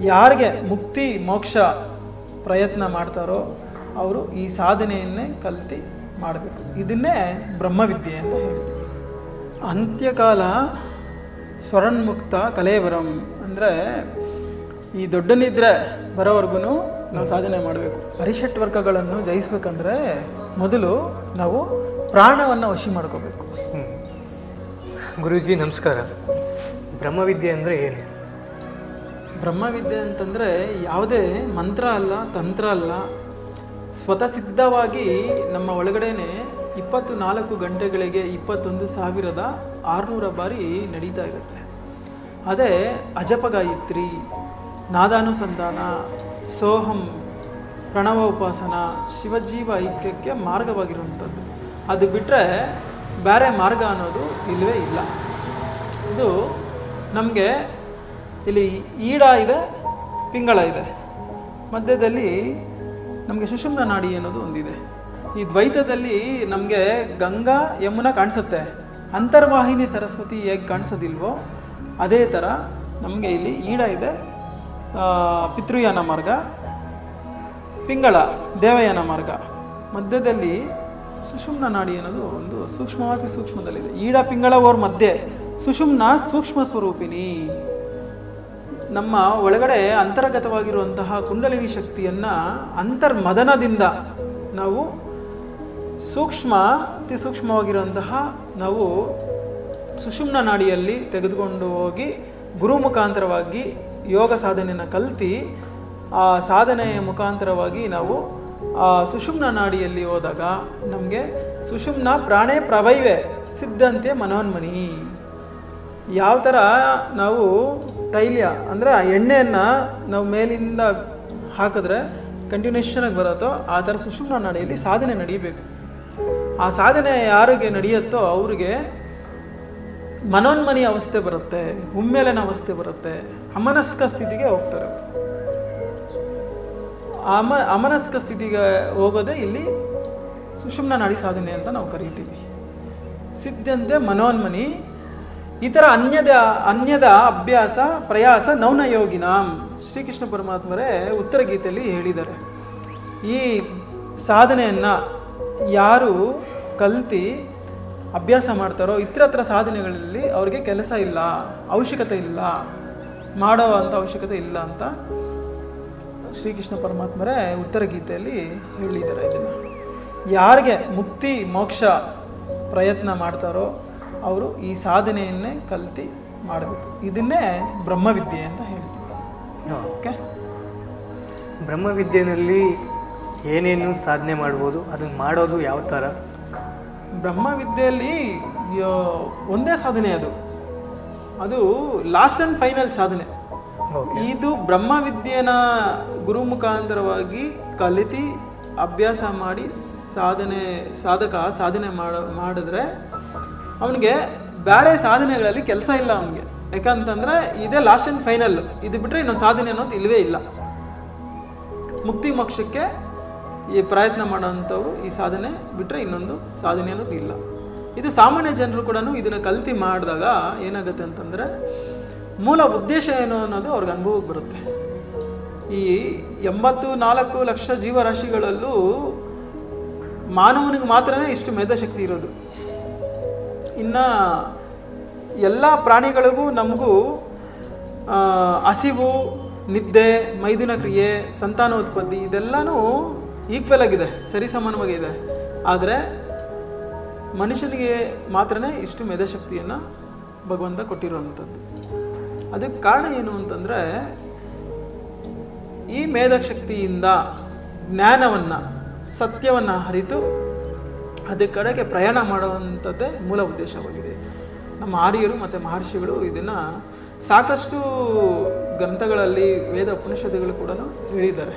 ಯಾರಿಗೆ ಮುಕ್ತಿ ಮೋಕ್ಷ ಪ್ರಯತ್ನ ಮಾಡ್ತಾರೋ ಅವರು ಈ ಸಾಧನೆಯನ್ನೇ ಕಲ್ತು ಮಾಡಬೇಕು. ಇದನ್ನೇ ಬ್ರಹ್ಮವಿದ್ಯೆ ಅಂತ ಹೇಳ್ತೀವಿ. ಅಂತ್ಯಕಾಲ ಸ್ವರನ್ಮುಕ್ತ ಕಲೇವರಂ ಅಂದರೆ ಈ ದೊಡ್ಡ ನಿದ್ರೆ ಬರೋವರೆಗೂ ನಾವು ಸಾಧನೆ ಮಾಡಬೇಕು. ಅರಿಷಟ್ ವರ್ಗಗಳನ್ನು ಜಯಿಸ್ಬೇಕಂದ್ರೆ ಮೊದಲು ನಾವು ಪ್ರಾಣವನ್ನು ವಶಿ ಮಾಡ್ಕೋಬೇಕು. ಗುರೂಜಿ ನಮಸ್ಕಾರ. ಬ್ರಹ್ಮವಿದ್ಯೆ ಅಂದರೆ ಏನು? ಬ್ರಹ್ಮವಿದ್ಯೆ ಅಂತಂದರೆ ಯಾವುದೇ ಮಂತ್ರ ಅಲ್ಲ, ತಂತ್ರ ಅಲ್ಲ, ಸ್ವತಃ ಸಿದ್ಧವಾಗಿ ನಮ್ಮ ಒಳಗಡೆನೆ 24 ಗಂಟೆಗಳಿಗೆ 21,600 ಬಾರಿ ನಡೀತಾ ಇರುತ್ತೆ. ಅದೇ ಅಜಪ ಗಾಯತ್ರಿ, ನಾದಾನುಸಂಧಾನ, ಸೋಹಂ, ಪ್ರಣವ ಉಪಾಸನ, ಶಿವಜೀವ ಐಕ್ಯಕ್ಕೆ ಮಾರ್ಗವಾಗಿರುವಂಥದ್ದು. ಅದು ಬಿಟ್ಟರೆ ಬೇರೆ ಮಾರ್ಗ ಅನ್ನೋದು ಇಲ್ಲವೇ ಇಲ್ಲ. ಇದು ನಮಗೆ ಇಲ್ಲಿ ಈಡ ಇದೆ, ಪಿಂಗಳ ಇದೆ, ಮಧ್ಯದಲ್ಲಿ ನಮಗೆ ಸುಷುಮ್ನ ನಾಡಿ ಅನ್ನೋದು ಒಂದಿದೆ. ಈ ದ್ವೈತದಲ್ಲಿ ನಮಗೆ ಗಂಗಾ ಯಮುನಾ ಕಾಣಿಸುತ್ತೆ, ಅಂತರ್ವಾಹಿನಿ ಸರಸ್ವತಿ ಹೇಗೆ ಕಾಣಿಸೋದಿಲ್ವೋ ಅದೇ ಥರ ನಮಗೆ ಇಲ್ಲಿ ಈಡ ಇದೆ, ಪಿತೃಯಾನ ಮಾರ್ಗ, ಪಿಂಗಳ ದೇವಯಾನ ಮಾರ್ಗ, ಮಧ್ಯದಲ್ಲಿ ಸುಷುಮ್ನ ನಾಡಿ ಅನ್ನೋದು ಒಂದು ಸೂಕ್ಷ್ಮವಾದ ಸೂಕ್ಷ್ಮದಲ್ಲಿದೆ. ಈಡ ಪಿಂಗಳ ಓರ್ ಮಧ್ಯೆ ಸುಷುಮ್ನ ಸೂಕ್ಷ್ಮ ಸ್ವರೂಪಿಣಿ. ನಮ್ಮ ಒಳಗಡೆ ಅಂತರ್ಗತವಾಗಿರುವಂತಹ ಕುಂಡಲಿನಿ ಶಕ್ತಿಯನ್ನು ಅಂತರ್ಮದನದಿಂದ ನಾವು ಅತಿ ಸೂಕ್ಷ್ಮವಾಗಿರುವಂತಹ ನಾವು ಸುಷುಮ್ನ ನಾಡಿಯಲ್ಲಿ ತೆಗೆದುಕೊಂಡು ಹೋಗಿ ಗುರು ಮುಖಾಂತರವಾಗಿ ಯೋಗ ಸಾಧನೆಯನ್ನು ಕಲ್ತು ಆ ಸಾಧನೆಯ ಮುಖಾಂತರವಾಗಿ ನಾವು ಆ ಸುಷುಮ್ನ ನಾಡಿಯಲ್ಲಿ ಹೋದಾಗ ನಮಗೆ ಸುಷುಮ್ನ ಪ್ರಾಣೇ ಪ್ರವೈವೆ ಸಿದ್ಧಂತೆ ಮನೋನ್ಮನಿ. ಯಾವ ಥರ ನಾವು ತೈಲ್ಯ ಅಂದರೆ ಆ ಎಣ್ಣೆಯನ್ನು ನಾವು ಮೇಲಿಂದ ಹಾಕಿದ್ರೆ ಕಂಟಿನ್ಯೂಷನಾಗಿ ಬರುತ್ತೋ ಆ ಥರ ಸುಷುಮ್ನ ನಾಡಿಯಲ್ಲಿ ಸಾಧನೆ ನಡೀಬೇಕು. ಆ ಸಾಧನೆ ಯಾರಿಗೆ ನಡೆಯುತ್ತೋ ಅವ್ರಿಗೆ ಮನೋನ್ಮನಿ ಅವಸ್ಥೆ ಬರುತ್ತೆ, ಉಮ್ಮೇಲನ ಅವಸ್ಥೆ ಬರುತ್ತೆ, ಅಮನಸ್ಕ ಸ್ಥಿತಿಗೆ ಹೋಗ್ತಾರೆ. ಅಮನಸ್ಕ ಸ್ಥಿತಿಗೆ ಹೋಗೋದೇ ಇಲ್ಲಿ ಸುಷುಮ್ನ ನಾಡಿ ಸಾಧನೆ ಅಂತ ನಾವು ಕರಿತೀವಿ. ಸಿದ್ಧಂತೆ ಮನೋನ್ಮನಿ. ಈ ಥರ ಅನ್ಯದ ಅಭ್ಯಾಸ ಪ್ರಯಾಸ ನೌನ ಯೋಗಿನಾಂ ಶ್ರೀಕೃಷ್ಣ ಪರಮಾತ್ಮರೇ ಉತ್ತರ ಗೀತೆಯಲ್ಲಿ ಹೇಳಿದ್ದಾರೆ. ಈ ಸಾಧನೆಯನ್ನು ಯಾರು ಕಲ್ತು ಅಭ್ಯಾಸ ಮಾಡ್ತಾರೋ ಇತರ ಸಾಧನೆಗಳಲ್ಲಿ ಅವ್ರಿಗೆ ಕೆಲಸ ಇಲ್ಲ, ಅವಶ್ಯಕತೆ ಇಲ್ಲ, ಮಾಡೋ ಅಂಥ ಅವಶ್ಯಕತೆ ಇಲ್ಲ ಅಂತ ಶ್ರೀಕೃಷ್ಣ ಪರಮಾತ್ಮರೇ ಉತ್ತರ ಗೀತೆಯಲ್ಲಿ ಹೇಳಿದ್ದಾರೆ. ಇದನ್ನು ಯಾರಿಗೆ ಮುಕ್ತಿ ಮೋಕ್ಷ ಪ್ರಯತ್ನ ಮಾಡ್ತಾರೋ ಅವರು ಈ ಸಾಧನೆಯನ್ನೇ ಕಲ್ತು ಮಾಡಬೇಕು. ಇದನ್ನೇ ಬ್ರಹ್ಮವಿದ್ಯೆ ಅಂತ ಹೇಳ್ತೀವಿ. ಓಕೆ, ಬ್ರಹ್ಮವಿದ್ಯೆಯಲ್ಲಿ ಏನೇನು ಸಾಧನೆ ಮಾಡ್ಬೋದು, ಅದನ್ನು ಮಾಡೋದು ಯಾವ ಥರ? ಬ್ರಹ್ಮವಿದ್ಯೆಯಲ್ಲಿ ಒಂದೇ ಸಾಧನೆ, ಅದು ಲಾಸ್ಟ್ ಆ್ಯಂಡ್ ಫೈನಲ್ ಸಾಧನೆ. ಇದು ಬ್ರಹ್ಮವಿದ್ಯೆನ ಗುರು ಮುಖಾಂತರವಾಗಿ ಕಲಿತು ಅಭ್ಯಾಸ ಮಾಡಿ ಸಾಧನೆ ಮಾಡಿದ್ರೆ ಅವನಿಗೆ ಬೇರೆ ಸಾಧನೆಗಳಲ್ಲಿ ಕೆಲಸ ಇಲ್ಲ ಅವನಿಗೆ. ಯಾಕಂತಂದರೆ ಇದೇ ಲಾಸ್ಟ್ ಆ್ಯಂಡ್ ಫೈನಲ್. ಇದು ಬಿಟ್ಟರೆ ಇನ್ನೊಂದು ಸಾಧನೆ ಅನ್ನೋದು ಇಲ್ಲವೇ ಇಲ್ಲ. ಮುಕ್ತಿ ಮೋಕ್ಷಕ್ಕೆ ಈ ಪ್ರಯತ್ನ ಮಾಡೋವಂಥವ್ರು ಈ ಸಾಧನೆ ಬಿಟ್ಟರೆ ಇನ್ನೊಂದು ಸಾಧನೆ ಅನ್ನೋದು ಇಲ್ಲ. ಇದು ಸಾಮಾನ್ಯ ಜನರು ಕೂಡ ಇದನ್ನು ಕಲ್ತು ಮಾಡಿದಾಗ ಏನಾಗುತ್ತೆ ಅಂತಂದರೆ ಮೂಲ ಉದ್ದೇಶ ಏನು ಅನ್ನೋದು ಅವ್ರಿಗೆ ಅನುಭವಕ್ಕೆ ಬರುತ್ತೆ. ಈ 84 ಲಕ್ಷ ಜೀವರಾಶಿಗಳಲ್ಲೂ ಮಾನವನಿಗೆ ಮಾತ್ರನೇ ಇಷ್ಟು ಮೇಧಾಶಕ್ತಿ ಇರೋದು. ಇನ್ನು ಎಲ್ಲ ಪ್ರಾಣಿಗಳಿಗೂ ನಮಗೂ ಹಸಿವು, ನಿದ್ದೆ, ಮೈದುನ ಕ್ರಿಯೆ, ಸಂತಾನೋತ್ಪತ್ತಿ ಇದೆಲ್ಲನೂ ಈಕ್ವಲ್ ಆಗಿದೆ, ಸರಿಸಮಾನವಾಗಿದೆ. ಆದರೆ ಮನುಷ್ಯನಿಗೆ ಮಾತ್ರನೇ ಇಷ್ಟು ಮೇಧಾಶಕ್ತಿಯನ್ನು ಭಗವಂತ ಕೊಟ್ಟಿರುವಂಥದ್ದು. ಅದಕ್ಕೆ ಕಾರಣ ಏನು ಅಂತಂದರೆ ಈ ಮೇಧಾಶಕ್ತಿಯಿಂದ ಜ್ಞಾನವನ್ನು, ಸತ್ಯವನ್ನು ಅರಿತು ಅದರ ಕಡೆಗೆ ಪ್ರಯಾಣ ಮಾಡುವಂಥದ್ದೇ ಮೂಲ ಉದ್ದೇಶವಾಗಿದೆ. ನಮ್ಮ ಆರ್ಯರು ಮತ್ತು ಮಹರ್ಷಿಗಳು ಇದನ್ನು ಸಾಕಷ್ಟು ಗ್ರಂಥಗಳಲ್ಲಿ, ವೇದ ಉಪನಿಷತ್ತುಗಳು ಕೂಡ ಹೇಳಿದ್ದಾರೆ.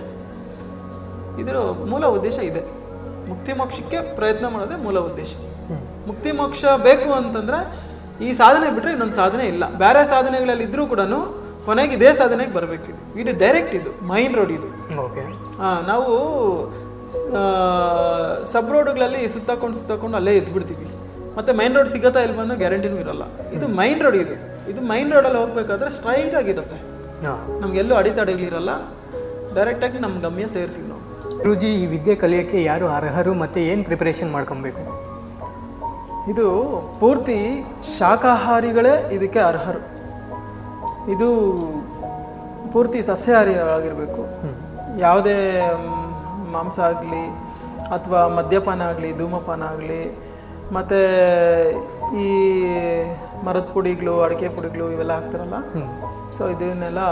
ಇದರ ಮೂಲ ಉದ್ದೇಶ ಇದೆ. ಮುಕ್ತಿ ಮೋಕ್ಷಕ್ಕೆ ಪ್ರಯತ್ನ ಮಾಡೋದೇ ಮೂಲ ಉದ್ದೇಶ. ಮುಕ್ತಿ ಮೋಕ್ಷ ಬೇಕು ಅಂತಂದರೆ ಈ ಸಾಧನೆ ಬಿಟ್ಟರೆ ಇನ್ನೊಂದು ಸಾಧನೆ ಇಲ್ಲ. ಬೇರೆ ಸಾಧನೆಗಳಲ್ಲಿ ಇದ್ರೂ ಕೂಡ ಕೊನೆಗೆ ಇದೇ ಸಾಧನೆಗೆ ಬರಬೇಕಿದೆ. ಇದು ಡೈರೆಕ್ಟ್, ಇದು ಮೈನ್ ರೋಡ್. ಇದು ನಾವು ಸಬ್ ರೋಡ್ಗಳಲ್ಲಿ ಸುತ್ತಾಕೊಂಡು ಅಲ್ಲೇ ಎದ್ಬಿಡ್ತೀವಿ. ಮತ್ತು ಮೈನ್ ರೋಡ್ ಸಿಗತ್ತಾ ಇಲ್ವ ಅನ್ನೋ ಗ್ಯಾರಂಟಿನೂ ಇರೋಲ್ಲ. ಇದು ಮೈನ್ ರೋಡ್. ಇದು ಮೈನ್ ರೋಡಲ್ಲಿ ಹೋಗ್ಬೇಕಾದ್ರೆ ಸ್ಟ್ರೈಟ್ ಆಗಿರುತ್ತೆ. ಹಾಂ. ನಮಗೆಲ್ಲೂ ಅಡೆತಡೆಗಳಿರಲ್ಲ, ಡೈರೆಕ್ಟಾಗಿ ನಮ್ಮ ಗಮ್ಯ ಸೇರ್ತೀವಿ ನಾವು. ಗುರೂಜಿ, ಈ ವಿದ್ಯೆ ಕಲಿಯೋಕ್ಕೆ ಯಾರು ಅರ್ಹರು ಮತ್ತು ಏನು ಪ್ರಿಪ್ರೇಷನ್ ಮಾಡ್ಕೊಬೇಕು? ಇದು ಪೂರ್ತಿ ಶಾಕಾಹಾರಿಗಳೇ ಇದಕ್ಕೆ ಅರ್ಹರು. ಇದು ಪೂರ್ತಿ ಸಸ್ಯಾಹಾರಿ ಆಗಿರಬೇಕು. ಯಾವುದೇ ಮಾಂಸ ಆಗಲಿ ಅಥವಾ ಮದ್ಯಪಾನ ಆಗಲಿ, ಧೂಮಪಾನ ಆಗಲಿ, ಮತ್ತು ಈ ಮರದ ಪುಡಿಗಳು, ಅಡಿಕೆ ಪುಡಿಗಳು ಇವೆಲ್ಲ ಹಾಕ್ತಾರಲ್ಲ, ಸೊ ಇದನ್ನೆಲ್ಲ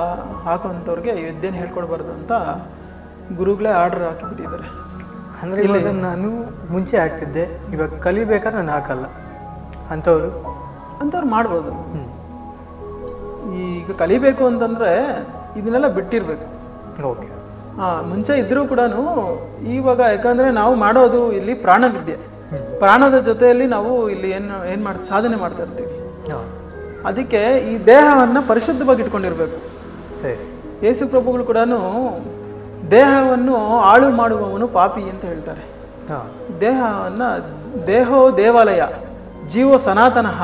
ಹಾಕೋಂಥವ್ರಿಗೆ ಈ ವಿದ್ಯೆನ ಹೇಳ್ಕೊಡ್ಬಾರ್ದು ಅಂತ ಗುರುಗಳೇ ಆರ್ಡರ್ ಹಾಕಿಬಿಟ್ಟಿದ್ದಾರೆ. ಅಂದರೆ ಇವಾಗ ನಾನು ಮುಂಚೆ ಆಗ್ತಿದ್ದೆ, ಇವಾಗ ಕಲಿಬೇಕಾದ್ರೆ ನಾನು ಹಾಕಲ್ಲ ಅಂಥವ್ರು ಮಾಡ್ಬೋದು. ಈಗ ಕಲಿಬೇಕು ಅಂತಂದರೆ ಇದನ್ನೆಲ್ಲ ಬಿಟ್ಟಿರಬೇಕು. ಓಕೆ. ಮುಂಚೆ ಇದ್ದರೂ ಕೂಡ ಇವಾಗ ಯಾಕಂದರೆ ನಾವು ಮಾಡೋದು ಇಲ್ಲಿ ಪ್ರಾಣವಿದ್ಯೆ, ಪ್ರಾಣದ ಜೊತೆಯಲ್ಲಿ ನಾವು ಇಲ್ಲಿ ಸಾಧನೆ ಮಾಡ್ತಾ ಇರ್ತೀವಿ. ಅದಕ್ಕೆ ಈ ದೇಹವನ್ನು ಪರಿಶುದ್ಧವಾಗಿ ಇಟ್ಕೊಂಡಿರ್ಬೇಕು. ಸರಿ. ಯೇಸು ಪ್ರಭುಗಳು ಕೂಡ ದೇಹವನ್ನು ಹಾಳು ಮಾಡುವವನು ಪಾಪಿ ಅಂತ ಹೇಳ್ತಾರೆ. ದೇಹವನ್ನು ದೇಹೋ ದೇವಾಲಯ ಜೀವೋ ಸನಾತನಃ.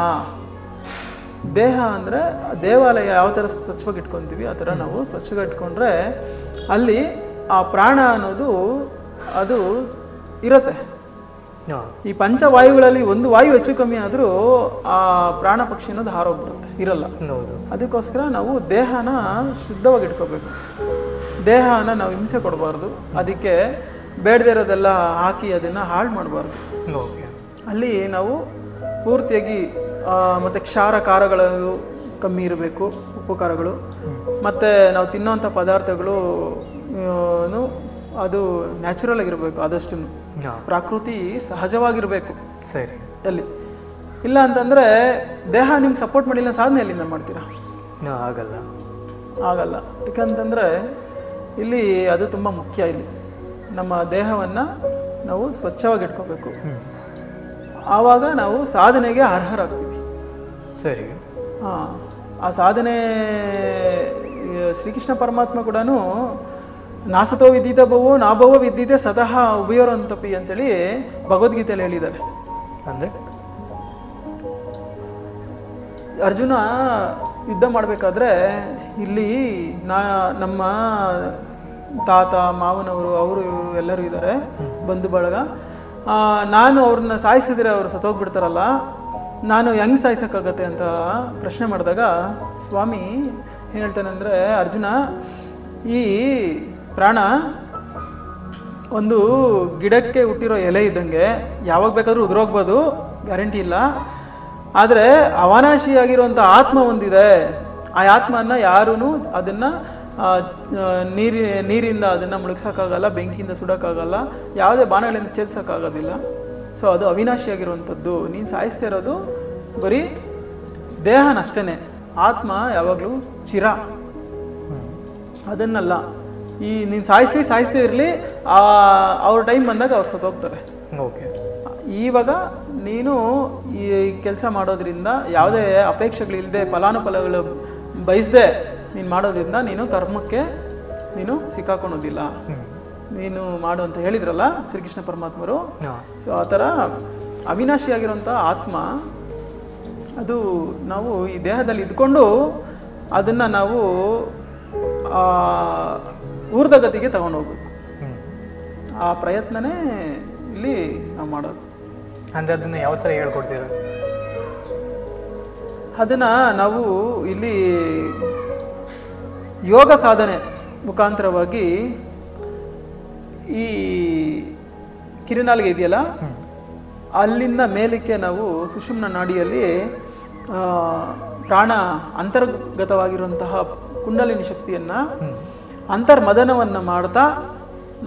ದೇಹ ಅಂದರೆ ದೇವಾಲಯ ಯಾವ ಥರ ಸ್ವಚ್ಛವಾಗಿ ಇಟ್ಕೊತೀವಿ ಆ ಥರ ನಾವು ಸ್ವಚ್ಛವಾಗಿ ಇಟ್ಕೊಂಡ್ರೆ ಅಲ್ಲಿ ಆ ಪ್ರಾಣ ಅನ್ನೋದು ಅದು ಇರುತ್ತೆ. ಈ ಪಂಚವಾಯುಗಳಲ್ಲಿ ಒಂದು ವಾಯು ಹೆಚ್ಚು ಕಮ್ಮಿ ಆದರೂ ಆ ಪ್ರಾಣ ಪಕ್ಷಿ ಅನ್ನೋದು ಹಾರೋಗ್ಬಿಡುತ್ತೆ, ಇರಲ್ಲ. ಅದಕ್ಕೋಸ್ಕರ ನಾವು ದೇಹನ ಶುದ್ಧವಾಗಿ ಇಟ್ಕೋಬೇಕು. ದೇಹನ ನಾವು ಹಿಂಸೆ ಕೊಡಬಾರ್ದು, ಅದಕ್ಕೆ ಬೇಡದೇ ಇರೋದೆಲ್ಲ ಹಾಕಿ ಅದನ್ನು ಹಾಳು ಮಾಡಬಾರ್ದು. ಅಲ್ಲಿ ನಾವು ಪೂರ್ತಿಯಾಗಿ ಮತ್ತು ಕ್ಷಾರ ಖಾರಗಳು ಕಮ್ಮಿ ಇರಬೇಕು, ಉಪ್ಪು ಖಾರಗಳು, ಮತ್ತು ನಾವು ತಿನ್ನೋವಂಥ ಪದಾರ್ಥಗಳು ಅದು ನ್ಯಾಚುರಲ್ ಆಗಿರಬೇಕು, ಆದಷ್ಟು ಪ್ರಕೃತಿ ಸಹಜವಾಗಿರಬೇಕು. ಸರಿ. ಅಲ್ಲಿ ಇಲ್ಲ ಅಂತಂದರೆ ದೇಹ ನಿಮ್ಗೆ ಸಪೋರ್ಟ್ ಮಾಡಿಲ್ಲ, ಸಾಧನೆ ಎಲ್ಲಿಂದ ಮಾಡ್ತೀರಾ? ಆಗಲ್ಲ. ಯಾಕಂತಂದರೆ ಇಲ್ಲಿ ಅದು ತುಂಬ ಮುಖ್ಯ. ಇಲ್ಲಿ ನಮ್ಮ ದೇಹವನ್ನು ನಾವು ಸ್ವಚ್ಛವಾಗಿ ಇಟ್ಕೋಬೇಕು, ಆವಾಗ ನಾವು ಸಾಧನೆಗೆ ಅರ್ಹರಾಗ್ತೀವಿ. ಸರಿ. ಆ ಸಾಧನೆ ಶ್ರೀಕೃಷ್ಣ ಪರಮಾತ್ಮ ಕೂಡ ನಾಸತೋ ವಿದ್ಯಿತ ಭವೋ ನಾಭವೋ ವಿದ್ಯಿತೆ ಸತಃ ಉಭಯೋರಂತಪಿ ಅಂತೇಳಿ ಭಗವದ್ಗೀತೆಯಲ್ಲಿ ಹೇಳಿದ್ದಾರೆ. ಅಂದರೆ ಅರ್ಜುನ ಯುದ್ಧ ಮಾಡಬೇಕಾದ್ರೆ ಇಲ್ಲಿ ನಮ್ಮ ತಾತ ಮಾವನವರು ಅವರು ಎಲ್ಲರೂ ಇದ್ದಾರೆ, ಬಂಧು ಬಳಗ. ನಾನು ಅವ್ರನ್ನ ಸಾಯಿಸಿದ್ರೆ ಅವರು ಸತ್ತೋಗ್ಬಿಡ್ತಾರಲ್ಲ, ನಾನು ಹೆಂಗೆ ಸಾಯಿಸೋಕ್ಕಾಗತ್ತೆ ಅಂತ ಪ್ರಶ್ನೆ ಮಾಡಿದಾಗ ಸ್ವಾಮಿ ಏನು ಹೇಳ್ತಾನೆ ಅಂದರೆ, ಅರ್ಜುನ, ಈ ಪ್ರಾಣ ಒಂದು ಗಿಡಕ್ಕೆ ಹುಟ್ಟಿರೋ ಎಲೆ ಇದ್ದಂಗೆ ಯಾವಾಗ ಬೇಕಾದರೂ ಉದುರೋಗ್ಬೋದು, ಗ್ಯಾರಂಟಿ ಇಲ್ಲ. ಆದರೆ ಅವಾನಾಶಿಯಾಗಿರುವಂಥ ಆತ್ಮ ಒಂದಿದೆ, ಆ ಆತ್ಮನ ಯಾರೂ ಅದನ್ನು ನೀರಿಂದ ಅದನ್ನು ಮುಳುಗ್ಸೋಕ್ಕಾಗಲ್ಲ, ಬೆಂಕಿಯಿಂದ ಸುಡೋಕ್ಕಾಗಲ್ಲ, ಯಾವುದೇ ಬಾಣಗಳಿಂದ ಛೇದಿಸೋಕ್ಕಾಗೋದಿಲ್ಲ. ಸೊ ಅದು ಅವಿನಾಶಿಯಾಗಿರುವಂಥದ್ದು. ನೀನು ಸಾಯಿಸ್ತಾ ಇರೋದು ಬರೀ ದೇಹನಷ್ಟೇ, ಆತ್ಮ ಯಾವಾಗಲೂ ಚಿರ, ಅದನ್ನಲ್ಲ. ಈ ನೀನು ಸಾಯಿಸ್ತೇ ಇರಲಿ, ಅವ್ರ ಟೈಮ್ ಬಂದಾಗ ಅವ್ರು ಸತ್ತೋಗ್ತಾರೆ. ಓಕೆ. ಇವಾಗ ನೀನು ಈ ಕೆಲಸ ಮಾಡೋದ್ರಿಂದ ಯಾವುದೇ ಅಪೇಕ್ಷೆಗಳಿಲ್ಲದೆ ಫಲಾನುಫಲಗಳು ಬಯಸದೆ ನೀನು ಮಾಡೋದ್ರಿಂದ ನೀನು ಕರ್ಮಕ್ಕೆ ನೀನು ಸಿಕ್ಕಾಕೊಳೋದಿಲ್ಲ. ನೀನು ಮಾಡು ಅಂತ ಹೇಳಿದ್ರಲ್ಲ ಶ್ರೀಕೃಷ್ಣ ಪರಮಾತ್ಮರು. ಸೊ ಆ ಥರ ಅವಿನಾಶಿಯಾಗಿರೋಂಥ ಆತ್ಮ ಅದು ನಾವು ಈ ದೇಹದಲ್ಲಿ ಇದ್ಕೊಂಡು ಅದನ್ನು ನಾವು ಊರ್ಧಗತಿಗೆ ತಗೊಂಡೋಗ್ಬೇಕು. ಆ ಪ್ರಯತ್ನನೇ ಇಲ್ಲಿ ನಾವು ಮಾಡೋದು. ಅಂದರೆ ಅದನ್ನು ಯಾವ ಥರ ಹೇಳ್ಕೊಡ್ತೀರ? ಅದನ್ನು ನಾವು ಇಲ್ಲಿ ಯೋಗ ಸಾಧನೆ ಮುಖಾಂತರವಾಗಿ ಈ ಕಿರುನಾಲಿಗೆ ಇದೆಯಲ್ಲ ಅಲ್ಲಿಂದ ಮೇಲಕ್ಕೆ ನಾವು ಸುಷುಮ್ನ ನಾಡಿಯಲ್ಲಿ ಪ್ರಾಣ ಅಂತರ್ಗತವಾಗಿರುವಂತಹ ಕುಂಡಲಿನಿ ಶಕ್ತಿಯನ್ನು ಅಂತರ್ಮದನವನ್ನು ಮಾಡ್ತಾ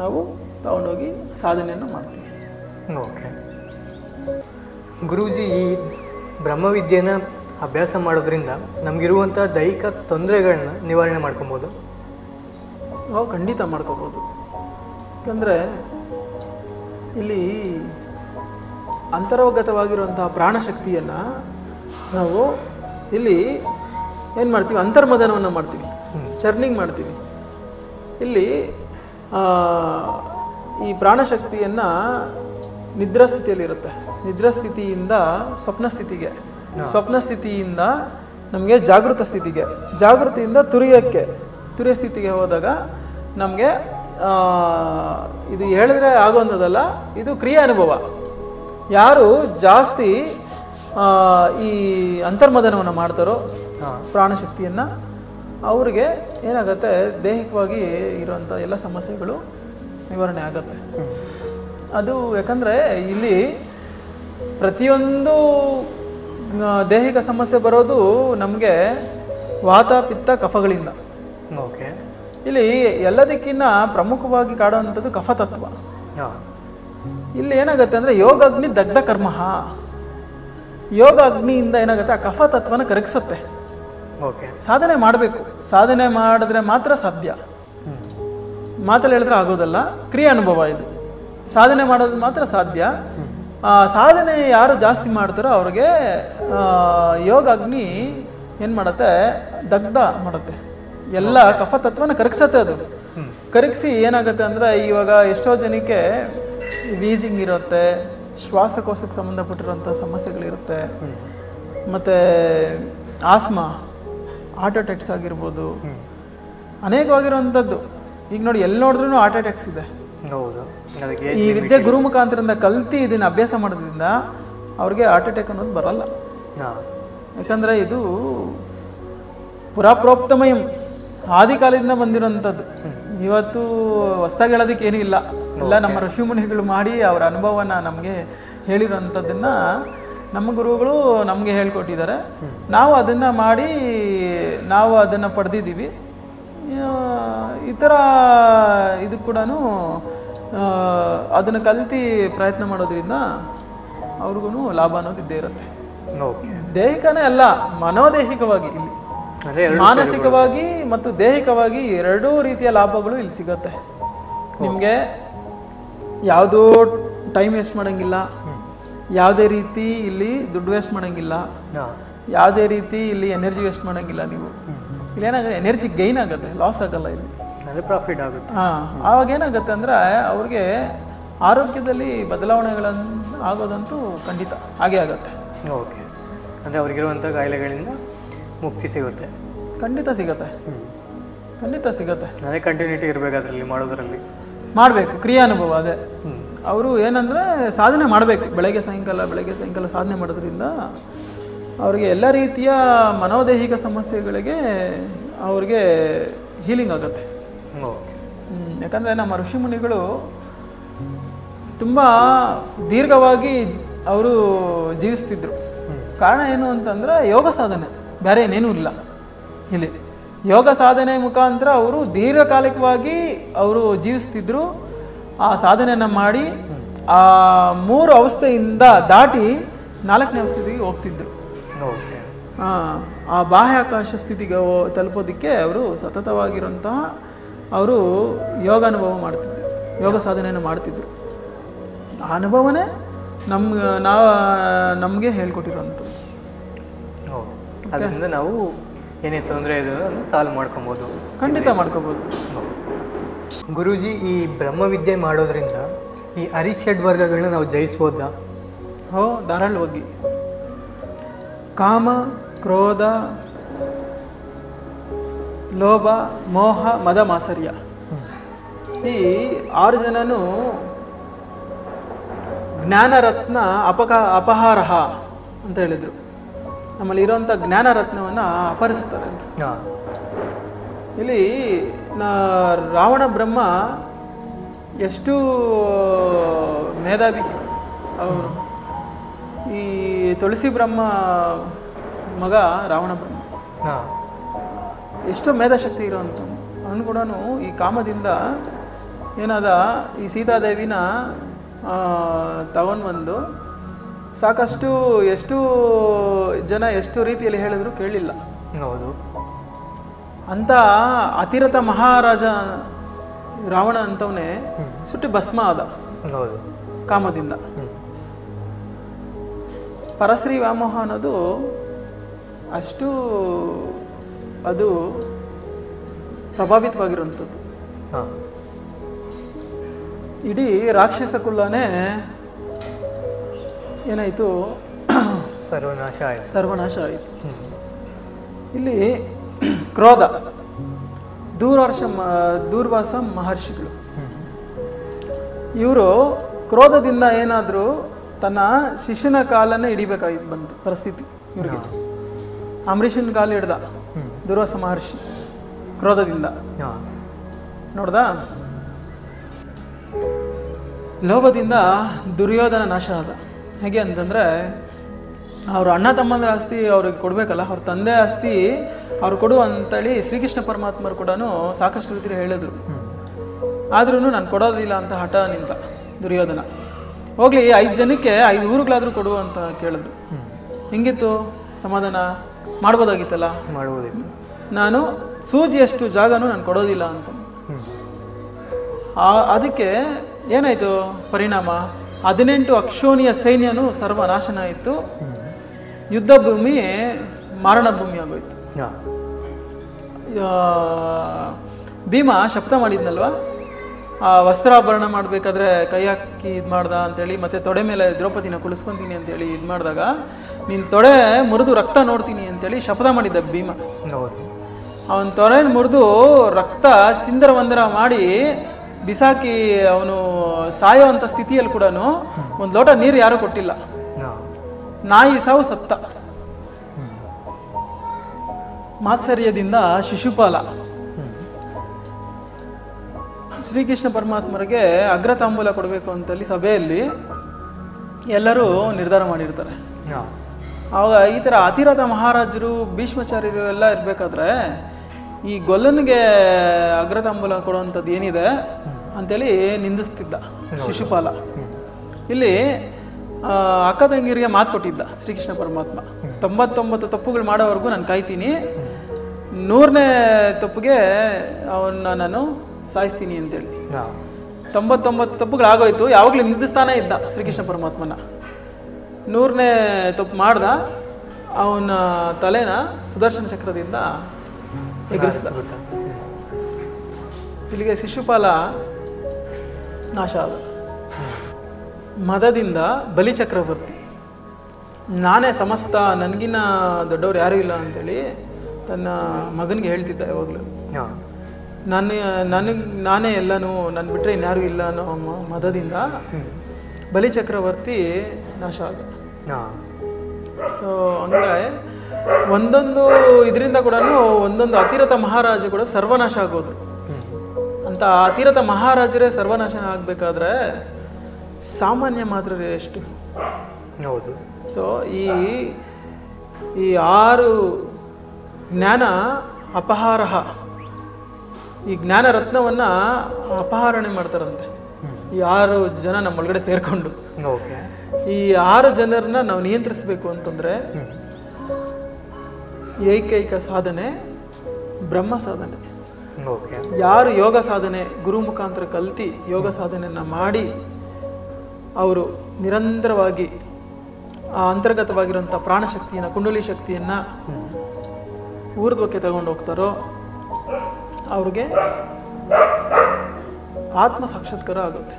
ನಾವು ತಗೊಂಡೋಗಿ ಸಾಧನೆಯನ್ನು ಮಾಡ್ತೀವಿ. ಓಕೆ. ಗುರೂಜಿ, ಈ ಬ್ರಹ್ಮವಿದ್ಯೆನ ಅಭ್ಯಾಸ ಮಾಡೋದ್ರಿಂದ ನಮಗಿರುವಂಥ ದೈಹಿಕ ತೊಂದರೆಗಳನ್ನ ನಿವಾರಣೆ ಮಾಡ್ಕೊಬೋದು? ನಾವು ಖಂಡಿತ ಮಾಡ್ಕೋಬೋದು. ಯಾಕಂದರೆ ಇಲ್ಲಿ ಅಂತರ್ಗತವಾಗಿರುವಂತಹ ಪ್ರಾಣಶಕ್ತಿಯನ್ನು ನಾವು ಇಲ್ಲಿ ಏನು ಮಾಡ್ತೀವಿ, ಅಂತರ್ಮದನವನ್ನು ಮಾಡ್ತೀವಿ, ಚರ್ನಿಂಗ್ ಮಾಡ್ತೀವಿ. ಇಲ್ಲಿ ಈ ಪ್ರಾಣಶಕ್ತಿಯನ್ನು ನಿದ್ರಾಸ್ಥಿತಿಯಲ್ಲಿರುತ್ತೆ, ನಿದ್ರಾಸ್ಥಿತಿಯಿಂದ ಸ್ವಪ್ನ ಸ್ಥಿತಿಗೆ, ಸ್ವಪ್ನ ಸ್ಥಿತಿಯಿಂದ ನಮಗೆ ಜಾಗೃತ ಸ್ಥಿತಿಗೆ, ಜಾಗೃತಿಯಿಂದ ತುರಿಯಕ್ಕೆ, ತುರಿಯ ಸ್ಥಿತಿಗೆ ಹೋದಾಗ ನಮಗೆ ಇದು ಹೇಳಿದ್ರೆ ಆಗುವಂಥದ್ದಲ್ಲ, ಇದು ಕ್ರಿಯೆ ಅನುಭವ. ಯಾರು ಜಾಸ್ತಿ ಈ ಅಂತರ್ಮದನವನ್ನು ಮಾಡ್ತಾರೋ ಪ್ರಾಣಶಕ್ತಿಯನ್ನು, ಅವರಿಗೆ ಏನಾಗುತ್ತೆ, ದೈಹಿಕವಾಗಿ ಇರುವಂಥ ಎಲ್ಲ ಸಮಸ್ಯೆಗಳು ನಿವಾರಣೆ ಆಗುತ್ತೆ. ಅದು ಯಾಕಂದರೆ ಇಲ್ಲಿ ಪ್ರತಿಯೊಂದು ದೈಹಿಕ ಸಮಸ್ಯೆ ಬರೋದು ನಮಗೆ ವಾತ ಪಿತ್ತ ಕಫಗಳಿಂದ. ಓಕೆ. ಇಲ್ಲಿ ಎಲ್ಲದಕ್ಕಿಂತ ಪ್ರಮುಖವಾಗಿ ಕಾಡುವಂಥದ್ದು ಕಫತತ್ವ. ಇಲ್ಲಿ ಏನಾಗುತ್ತೆ ಅಂದರೆ ಯೋಗ ಅಗ್ನಿ ದಗ್ಧ ಕರ್ಮ. ಯೋಗ ಅಗ್ನಿಯಿಂದ ಏನಾಗುತ್ತೆ, ಆ ಕಫತತ್ವನ ಕರಗಿಸುತ್ತೆ. ಓಕೆ. ಸಾಧನೆ ಮಾಡಬೇಕು, ಸಾಧನೆ ಮಾಡಿದ್ರೆ ಮಾತ್ರ ಸಾಧ್ಯ. ಮಾತಲ್ಲಿ ಹೇಳಿದ್ರೆ ಆಗೋದಲ್ಲ, ಕ್ರಿಯೆ ಅನುಭವ ಇದು. ಸಾಧನೆ ಮಾಡೋದು ಮಾತ್ರ ಸಾಧ್ಯ. ಸಾಧನೆ ಯಾರು ಜಾಸ್ತಿ ಮಾಡ್ತಾರೋ ಅವ್ರಿಗೆ ಯೋಗ ಅಗ್ನಿ ಏನು ಮಾಡುತ್ತೆ, ದಗ್ಧ ಮಾಡುತ್ತೆ, ಎಲ್ಲ ಕಫತತ್ವನ ಕರಗಿಸತ್ತೆ. ಅದು ಕರಗಿಸಿ ಏನಾಗುತ್ತೆ ಅಂದರೆ, ಇವಾಗ ಎಷ್ಟೋ ಜನಕ್ಕೆ ವೀಸಿಂಗ್ ಇರುತ್ತೆ, ಶ್ವಾಸಕೋಶಕ್ಕೆ ಸಂಬಂಧಪಟ್ಟಿರುವಂಥ ಸಮಸ್ಯೆಗಳಿರುತ್ತೆ, ಮತ್ತು ಆಸ್ಮಾ, ಹಾರ್ಟ್ ಅಟ್ಯಾಕ್ಸ್ ಆಗಿರ್ಬೋದು, ಅನೇಕವಾಗಿರುವಂಥದ್ದು. ಈಗ ನೋಡಿ, ಎಲ್ಲಿ ನೋಡಿದ್ರೂ ಹಾರ್ಟ್ ಅಟ್ಯಾಕ್ಸ್ ಇದೆ. ಹೌದು. ಈ ವಿದ್ಯೆ ಗುರು ಮುಖಾಂತರದಿಂದ ಕಲ್ತಿ ಇದನ್ನು ಅಭ್ಯಾಸ ಮಾಡೋದ್ರಿಂದ ಅವ್ರಿಗೆ ಹಾರ್ಟ್ ಅಟ್ಯಾಕ್ ಅನ್ನೋದು ಬರಲ್ಲ. ಯಾಕಂದರೆ ಇದು ಪುರಾಪ್ರೋಕ್ತಮಯಂ, ಆದಿಕಾಲದಿಂದ ಬಂದಿರೋಂಥದ್ದು. ಇವತ್ತು ಹೊಸ್ದಾಗಿ ಹೇಳೋದಕ್ಕೆ ಏನೂ ಇಲ್ಲ, ಎಲ್ಲ ನಮ್ಮ ಋಷಿಮುನಿಗಳು ಮಾಡಿ ಅವರ ಅನುಭವನ ನಮಗೆ ಹೇಳಿರೋಂಥದ್ದನ್ನು ನಮ್ಮ ಗುರುಗಳು ನಮಗೆ ಹೇಳ್ಕೊಟ್ಟಿದ್ದಾರೆ. ನಾವು ಅದನ್ನು ಮಾಡಿ ನಾವು ಅದನ್ನು ಪಡೆದಿದ್ದೀವಿ. ಈ ಥರ ಇದು ಕೂಡ ಅದನ್ನು ಕಲ್ತು ಪ್ರಯತ್ನ ಮಾಡೋದ್ರಿಂದ ಅವ್ರಿಗೂ ಲಾಭ ಅನ್ನೋದು ಇದ್ದೇ ಇರುತ್ತೆ. ದೈಹಿಕನೇ ಅಲ್ಲ, ಮನೋದೈಹಿಕವಾಗಿ ಇಲ್ಲಿ ಮಾನಸಿಕವಾಗಿ ಮತ್ತು ದೈಹಿಕವಾಗಿ ಎರಡೂ ರೀತಿಯ ಲಾಭಗಳು ಇಲ್ಲಿ ಸಿಗುತ್ತೆ. ನಿಮಗೆ ಯಾವುದೋ ಟೈಮ್ ವೇಸ್ಟ್ ಮಾಡೋಂಗಿಲ್ಲ, ಯಾವುದೇ ರೀತಿ ಇಲ್ಲಿ ದುಡ್ಡು ವೇಸ್ಟ್ ಮಾಡೋಂಗಿಲ್ಲ, ಯಾವುದೇ ರೀತಿ ಇಲ್ಲಿ ಎನರ್ಜಿ ವೇಸ್ಟ್ ಮಾಡೋಂಗಿಲ್ಲ. ನೀವು ಇಲ್ಲಿ ಏನಾಗುತ್ತೆ, ಎನರ್ಜಿ ಗೈನ್ ಆಗುತ್ತೆ, ಲಾಸ್ ಆಗಲ್ಲ. ಇಲ್ಲಿ ಪ್ರಾಫಿಟ್ ಆಗುತ್ತೆ. ಆವಾಗ ಏನಾಗುತ್ತೆ ಅಂದರೆ ಅವ್ರಿಗೆ ಆರೋಗ್ಯದಲ್ಲಿ ಬದಲಾವಣೆಗಳನ್ನು ಆಗೋದಂತೂ ಖಂಡಿತ ಹಾಗೆ ಆಗುತ್ತೆ. ಓಕೆ. ಅಂದರೆ ಅವ್ರಿಗಿರುವಂಥ ಕಾಯಿಲೆಗಳಿಂದ ಮುಕ್ತಿ ಸಿಗುತ್ತೆ. ಖಂಡಿತ ಸಿಗುತ್ತೆ, ಖಂಡಿತ ಸಿಗುತ್ತೆ. ಅದೇ ಕಂಟಿನ್ಯೂಟಿ ಇರಬೇಕು ಅದರಲ್ಲಿ, ಮಾಡೋದರಲ್ಲಿ ಮಾಡಬೇಕು. ಕ್ರಿಯಾನುಭವ ಅದೇ. ಅವರು ಏನಂದರೆ ಸಾಧನೆ ಮಾಡಬೇಕು, ಬೆಳಗ್ಗೆ ಸಾಯಂಕಾಲ ಸಾಧನೆ ಮಾಡೋದ್ರಿಂದ ಅವರಿಗೆ ಎಲ್ಲ ರೀತಿಯ ಮನೋದೈಹಿಕ ಸಮಸ್ಯೆಗಳಿಗೆ ಅವ್ರಿಗೆ ಹೀಲಿಂಗ್ ಆಗುತ್ತೆ. ಯಾಕಂದರೆ ನಮ್ಮ ಋಷಿಮುನಿಗಳು ತುಂಬ ದೀರ್ಘವಾಗಿ ಅವರು ಜೀವಿಸ್ತಿದ್ರು. ಕಾರಣ ಏನು ಅಂತಂದರೆ ಯೋಗ ಸಾಧನೆ, ಬೇರೆ ಏನೇನೂ ಇಲ್ಲ. ಇಲ್ಲಿ ಯೋಗ ಸಾಧನೆ ಮುಖಾಂತರ ಅವರು ದೀರ್ಘಕಾಲಿಕವಾಗಿ ಅವರು ಜೀವಿಸ್ತಿದ್ರು. ಆ ಸಾಧನೆಯನ್ನು ಮಾಡಿ ಆ 3 ಅವಸ್ಥೆಯಿಂದ ದಾಟಿ 4ನೇ ಅವಸ್ಥೆಗೆ ಹೋಗ್ತಿದ್ರು. ಆ ಬಾಹ್ಯಾಕಾಶ ಸ್ಥಿತಿಗೆ ತಲುಪೋದಕ್ಕೆ ಅವರು ಸತತವಾಗಿರುವಂತಹ ಅವರು ಯೋಗ ಅನುಭವ ಮಾಡ್ತಿದ್ರು, ಯೋಗ ಸಾಧನೆಯನ್ನು ಮಾಡ್ತಿದ್ರು. ಆ ಅನುಭವನೇ ನಮಗೆ ಹೇಳ್ಕೊಟ್ಟಿರೋಂಥದ್ದು. ಅದರಿಂದ ನಾವು ಏನೇ ತೊಂದರೆ ಇದೆ ಅದನ್ನು ಸಾಲ್ವ್ ಮಾಡ್ಕೊಬೋದು. ಖಂಡಿತ ಮಾಡ್ಕೋಬೋದು. ಗುರೂಜಿ, ಈ ಬ್ರಹ್ಮವಿದ್ಯೆ ಮಾಡೋದ್ರಿಂದ ಈ ಅರಿಷಡ್ ವರ್ಗಗಳನ್ನ ನಾವು ಜಯಿಸ್ಬೋದಾ? ಧಾರಾಳವಾಗಿ. ಕಾಮ, ಕ್ರೋಧ, ಲೋಭ, ಮೋಹ, ಮದ, ಮಾತ್ಸರ್ಯ, ಈ 6 ಜನನು ಜ್ಞಾನರತ್ನ ಅಪಹಾರ ಅಂತ ಹೇಳಿದರು. ನಮ್ಮಲ್ಲಿ ಇರೋಂಥ ಜ್ಞಾನರತ್ನವನ್ನು ಅಪಹರಿಸ್ತಾರೆ. ಇಲ್ಲಿ ರಾವಣ ಬ್ರಹ್ಮ ಎಷ್ಟು ಮೇಧಾವಿ ಅವರು. ಈ ತುಳಸಿ ಬ್ರಹ್ಮ ಮಗ ರಾವಣ ಬ್ರಹ್ಮ ಎಷ್ಟೋ ಮೇಧಾಶಕ್ತಿ ಇರೋವಂಥ ಅವನು ಕೂಡ ಈ ಕಾಮದಿಂದ ಏನಾದ ಈ ಸೀತಾದೇವಿನ ತಗೊಂಡ್ಬಂದು ಸಾಕಷ್ಟು ಎಷ್ಟು ಜನ ಎಷ್ಟು ರೀತಿಯಲ್ಲಿ ಹೇಳಿದ್ರು ಕೇಳಲಿಲ್ಲ. ಹೌದು. ಅಂತ ಅತಿರಥ ಮಹಾರಾಜ ರಾವಣ ಅಂತವನೇ ಸುಟ್ಟು ಭಸ್ಮ ಆದ ಕಾಮದಿಂದ. ಪರಶ್ರೀ ವ್ಯಾಮೋಹ ಅನ್ನೋದು ಅಷ್ಟು ಅದು ಪ್ರಭಾವಿತವಾಗಿರುವಂಥದ್ದು. ಇಡೀ ರಾಕ್ಷಸ ಕುಲನೇ ಏನಾಯಿತು, ಸರ್ವನಾಶ ಆಯಿತು. ಇಲ್ಲಿ ಕ್ರೋಧ, ದೂರ್ವಾಸ ಮಹರ್ಷಿಗಳು. ಇವರು ಕ್ರೋಧದಿಂದ ಏನಾದರೂ ತನ್ನ ಶಿಷ್ಯನ ಕಾಲನ್ನೇ ಹಿಡಿಬೇಕಾಗಿತ್ತು ಬಂತು ಪರಿಸ್ಥಿತಿ ಇವರಿಗೆ. ಅಂಬರೀಷನ ಕಾಲು ಹಿಡ್ದ ದೂರ್ವಾಸ ಮಹರ್ಷಿ ಕ್ರೋಧದಿಂದ. ನೋಡ್ದ, ಲೋಭದಿಂದ ದುರ್ಯೋಧನ ನಾಶ ಆದ. ಹೇಗೆ ಅಂತಂದರೆ, ಅವ್ರ ಅಣ್ಣ ತಮ್ಮಂದ್ರ ಆಸ್ತಿ ಅವ್ರಿಗೆ ಕೊಡಬೇಕಲ್ಲ, ಅವ್ರ ತಂದೆ ಆಸ್ತಿ ಅವ್ರು ಕೊಡು ಅಂತೇಳಿ ಶ್ರೀಕೃಷ್ಣ ಪರಮಾತ್ಮರು ಕೂಡ ಸಾಕಷ್ಟು ರೀತಿ ಹೇಳಿದ್ರು. ಆದ್ರೂ ನಾನು ಕೊಡೋದಿಲ್ಲ ಅಂತ ಹಠ ನಿಂತ ದುರ್ಯೋಧನ. ಹೋಗ್ಲಿ 5 ಜನಕ್ಕೆ 5 ಊರುಗಳಾದರೂ ಕೊಡು ಅಂತ ಕೇಳಿದ್ರು. ಹೆಂಗಿತ್ತು ಸಮಾಧಾನ ಮಾಡ್ಬೋದಾಗಿತ್ತಲ್ಲ. ಮಾಡ್ಬೋದಿತ್ತು. ನಾನು ಸೂಜಿಯಷ್ಟು ಜಾಗನೂ ನಾನು ಕೊಡೋದಿಲ್ಲ ಅಂತ. ಅದಕ್ಕೆ ಏನಾಯಿತು ಪರಿಣಾಮ? 18 ಅಕ್ಷೋಣಿಯ ಸೈನ್ಯನೂ ಸರ್ವನಾಶನ ಆಯಿತು. ಯುದ್ಧ ಭೂಮಿ ಮಾರಣ ಭೂಮಿ ಆಗೋಯ್ತು. ಭೀಮ ಶಪಥ ಮಾಡಿದ್ನಲ್ವ, ಆ ವಸ್ತ್ರಾಭರಣ ಮಾಡಬೇಕಾದ್ರೆ ಕೈ ಹಾಕಿ ಇದು ಮಾಡ್ದ ಅಂತೇಳಿ, ಮತ್ತೆ ತೊಡೆ ಮೇಲೆ ದ್ರೌಪದಿನ ಕುಳಿಸ್ಕೊಂತೀನಿ ಅಂತೇಳಿ ಇದು ಮಾಡಿದಾಗ, ನಿನ್ನ ತೊಡೆ ಮುರಿದು ರಕ್ತ ನೋಡ್ತೀನಿ ಅಂತೇಳಿ ಶಪಥ ಮಾಡಿದ್ದ ಭೀಮ. ಅವನ ತೊಡೆ ಮುರಿದು ರಕ್ತ ಚಿಂದರವಂದರ ಮಾಡಿ ಬಿಸಾಕಿ ಅವನು ಸಾಯೋ ಅಂಥ ಸ್ಥಿತಿಯಲ್ಲಿ ಕೂಡ ಒಂದು ಲೋಟ ನೀರು ಯಾರೂ ಕೊಟ್ಟಿಲ್ಲ. ನಾಯಿ ಸಾವು ಸತ್ತ. ಮಾತ್ಸರ್ಯದಿಂದ ಶಿಶುಪಾಲ ಶ್ರೀಕೃಷ್ಣ ಪರಮಾತ್ಮರಿಗೆ ಅಗ್ರತಾಂಬೂಲ ಕೊಡಬೇಕು ಅಂತಲ್ಲಿ ಸಭೆಯಲ್ಲಿ ಎಲ್ಲರೂ ನಿರ್ಧಾರ ಮಾಡಿರ್ತಾರೆ. ಆವಾಗ ಈ ಥರ ಅತಿರಥ ಮಹಾರಾಜರು ಭೀಷ್ಮಾಚಾರ್ಯರು ಎಲ್ಲ ಇರಬೇಕಾದ್ರೆ ಈ ಗೊಲ್ಲನಿಗೆ ಅಗ್ರತಾಂಬೂಲ ಕೊಡುವಂಥದ್ದು ಏನಿದೆ ಅಂತೇಳಿ ನಿಂದಿಸ್ತಿದ್ದ ಶಿಶುಪಾಲ. ಇಲ್ಲಿ ಅಕ್ಕ ತಂಗಿರಿಗೆ ಮಾತು ಕೊಟ್ಟಿದ್ದ ಶ್ರೀಕೃಷ್ಣ ಪರಮಾತ್ಮ, 99 ತಪ್ಪುಗಳು ಮಾಡೋವರೆಗೂ ನಾನು ಕಾಯ್ತೀನಿ, 100ನೇ ತಪ್ಪುಗೆ ಅವನ್ನ ನಾನು ಸಾಯಿಸ್ತೀನಿ ಅಂತೇಳಿ. 99 ತಪ್ಪುಗಳಾಗೋಯ್ತು. ಯಾವಾಗಲೂ ನಿಂದಿಸ್ತಾನೇ ಇದ್ದ ಶ್ರೀಕೃಷ್ಣ ಪರಮಾತ್ಮನ. 100ನೇ ತಪ್ಪು ಮಾಡ್ದ, ಅವನ ತಲೆನ ಸುದರ್ಶನ ಚಕ್ರದಿಂದ ಎಗರಿಸ್ದ. ಇಲ್ಲಿಗೆ ಶಿಶುಪಾಲ ನಾಶ ಆದ. ಮದದಿಂದ ಬಲಿಚಕ್ರವರ್ತಿ, ನಾನೇ ಸಮಸ್ತ, ನನಗಿನ್ನ ದೊಡ್ಡವ್ರು ಯಾರೂ ಇಲ್ಲ ಅಂತೇಳಿ ತನ್ನ ಮಗನಿಗೆ ಹೇಳ್ತಿದ್ದ ಯಾವಾಗಲೂ. ನಾನೇ ಎಲ್ಲನೂ, ನನ್ನ ಬಿಟ್ಟರೆ ಇನ್ಯಾರೂ ಇಲ್ಲ ಅನ್ನೋ ಮದದಿಂದ ಬಲಿಚಕ್ರವರ್ತಿ ನಾಶ ಆದ. ಸೊ ಹಂಗೆ ಒಂದೊಂದು ಇದರಿಂದ ಕೂಡ ಒಂದೊಂದು ಅತಿರಥ ಮಹಾರಾಜ ಕೂಡ ಸರ್ವನಾಶ ಆಗೋದು. ಅಂತ ಅತಿರಥ ಮಹಾರಾಜರೇ ಸರ್ವನಾಶ ಆಗಬೇಕಾದ್ರೆ ಸಾಮಾನ್ಯ ಮಾತ್ರ ಎಷ್ಟು? ಹೌದು. ಸೊ ಈ 6 ಜ್ಞಾನ ಅಪಹಾರ, ಈ ಜ್ಞಾನ ರತ್ನವನ್ನು ಅಪಹರಣೆ ಮಾಡ್ತಾರಂತೆ ಈ 6 ಜನ ನಮ್ಮೊಳಗಡೆ ಸೇರಿಕೊಂಡು. ಈ 6 ಜನರನ್ನ ನಾವು ನಿಯಂತ್ರಿಸಬೇಕು ಅಂತಂದರೆ ಏಕೈಕ ಸಾಧನೆ ಬ್ರಹ್ಮ ಸಾಧನೆ. ಯಾರು ಯೋಗ ಸಾಧನೆ ಗುರು ಮುಖಾಂತರ ಕಲ್ತಿ ಯೋಗ ಸಾಧನೆಯನ್ನು ಮಾಡಿ ಅವರು ನಿರಂತರವಾಗಿ ಆ ಅಂತರ್ಗತವಾಗಿರುವಂಥ ಪ್ರಾಣಶಕ್ತಿಯನ್ನು, ಕುಂಡಲಿ ಶಕ್ತಿಯನ್ನು ಊರ್ಧ್ವಕ್ಕೆ ತಗೊಂಡು ಹೋಗ್ತಾರೋ ಅವ್ರಿಗೆ ಆತ್ಮ ಸಾಕ್ಷಾತ್ಕಾರ ಆಗುತ್ತೆ.